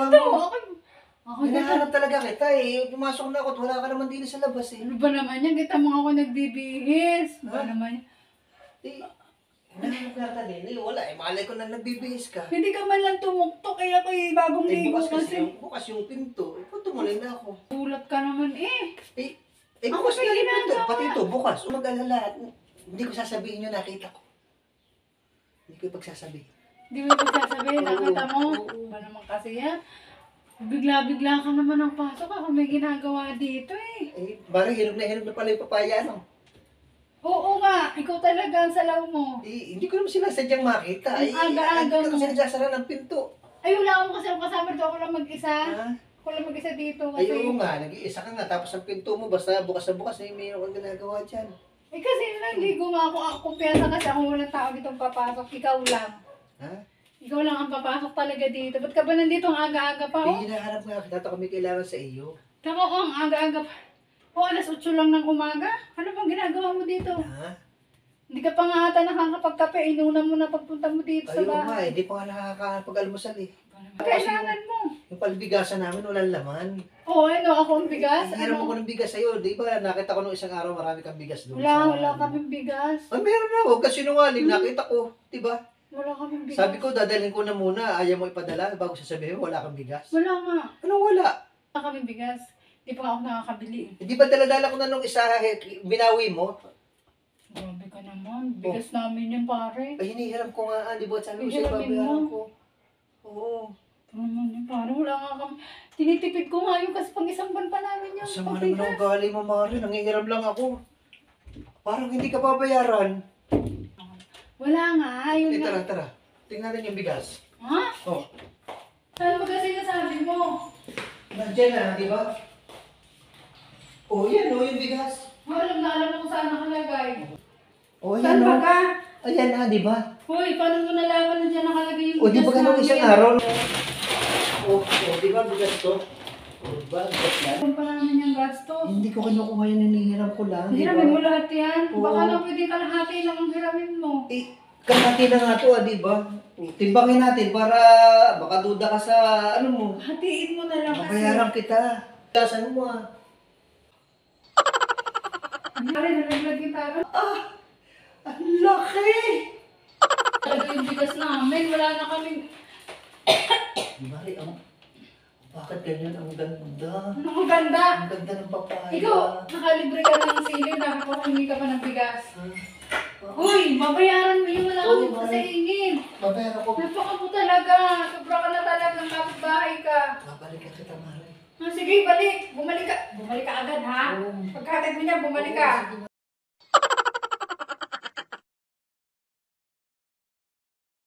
ginagawa Ito, mo? ako Hinahanap talaga kita eh. Pumasok na ako at wala ka naman din sa labas eh. Ano ba naman yan? Kita mo ako nagbibihis. Ano ba Ha? naman yan? Eh, hinahanap ka kanina eh. Wala eh. Malay ko na nagbibihis ka. Hindi ka man lang tumuktok eh ako eh. Bagong Eh, ligo bukas yung pinto. Eh, tumuloy na ako. Ulat ka naman eh. Bukas Ako nga yung pinto. ginagawa. Pati ito, bukas. Mag-alala. Hindi ko sasabihin yung nakita ko. Hindi ko pagsasabihin. Di mo pagsasabihin, nakita mo? Oo. Ba naman kasi yan? Bigla-bigla ka naman ang pasok. Ako may ginagawa dito eh. Eh, bari, hinog na pala yung papaya, no? Oo nga, ikaw talaga ang salaw mo. Eh, hindi ko naman sila sadyang makita. Ang aga-aga Hindi ka mo. kasi nagsasara ng pinto. Ay, wala akong kasi kasama dito. Ako lang mag-isa. Ha? Ako lang mag-isa dito Ay, kasi. oo nga, nag-iisa ka nga. Tapos ang pinto mo, basta bukas na bukas, eh, mayroon kang ginagawa dyan. Eh kasi naligo nga ako. Ako kumpiyansa kasi ako walang tao dito papasok. Ikaw lang. Ha? Ikaw lang ang papasok talaga dito. Ba't ka ba nandito ang aga-aga pa? Eh, Oh? hinahanap nga kita. Ako may kailangan sa iyo. Taka ko ang aga-aga pa. O, alas 8 lang ng umaga. Ano bang ginagawa mo dito? Ha? Hindi ka pa nga ata nakakapagkape. Inuna mo na pagpunta mo dito sa Ay, oo nga, bahay. hindi pa nga nakakapag-almusal eh. Kailangan mo. Yung palbigasan namin, walang laman. Oo, ano ako ang bigas? Hiram Ano? ako ng bigas sa'yo. Di ba, nakita ko nung isang araw, marami kang bigas doon. Wala kaming bigas. Ay, meron na. Huwag ka sinungaling. Nakita ko. Di ba? Wala kaming bigas. Sabi ko, dadalhin ko na muna. Ayaw mo ipadala bago sasabihin mo, wala kang bigas. Wala nga. Anong wala? Wala kaming bigas. Di pa nga ako nakakabili. Hindi ba daladala ko na nung isa, binawi mo? Grabe ka naman. Bigas namin yan, pare. Ay, hinihiram ko nga. Di ba, sabi ko sa'yo, Hihiramin babayaran mo. ko. Oo. Ito naman yan, pare. Wala nga kami. Tinitipid ko nga yun kasi pang isang buwan pa namin yung Sama naman pagbigas. ang ugali mo, Mari. Nangihiram lang ako. Parang hindi ka babayaran. Wala nga. Yun Eh, nga. tara, tara. Tingnan natin yung bigas. Ha? Oh. Ano ba kasi nasabi mo? Nandiyan na, di ba? Oh, yan oh, yung bigas. Alam na alam mo kung saan nakalagay. Oh, Saan yan ba oh. ka? Ayan na, di ba? Hoy, paano mo nalaman na dyan nakalagay yung O, di ba ganun namin? isang araw? Oh, di ba bigas to? O, di ba bigas yan? Saan pa namin yung gastos? Hindi ko kinukuha yan, hinihiram ko lang, di ba? Hiramin mo lahat yan. Oo. Baka na pwede kalahati lang ang hiramin mo. Eh, kalahati na nga to, di ba? Timbangin natin para baka duda ka sa ano mo. Hatiin mo na lang kasi. Mabayaran kita. Kasan mo ah. Pare, nalaglag yung taro. Ang laki! Talaga yung bigas namin. Wala na kaming... Mari, bakit ganyan? Ang ganda. Ano ang ganda? Ang ganda ng papaya. Ikaw, nakalibre ka ng sili. Nakakahingi ka pa ng bigas. Ah, Uy, babayaran mo yung wala Oo, kami Mari. pasahingin. Babayaran ko. Napaka mo talaga. Sobra ka na talagang kapitbahay ka. Babalikan kita, Mari. Ah, sige, balik. Bumalik ka. Bumalik ka agad, ha? Oo. Pagkatid mo niya, bumalik Oo, ka. sige,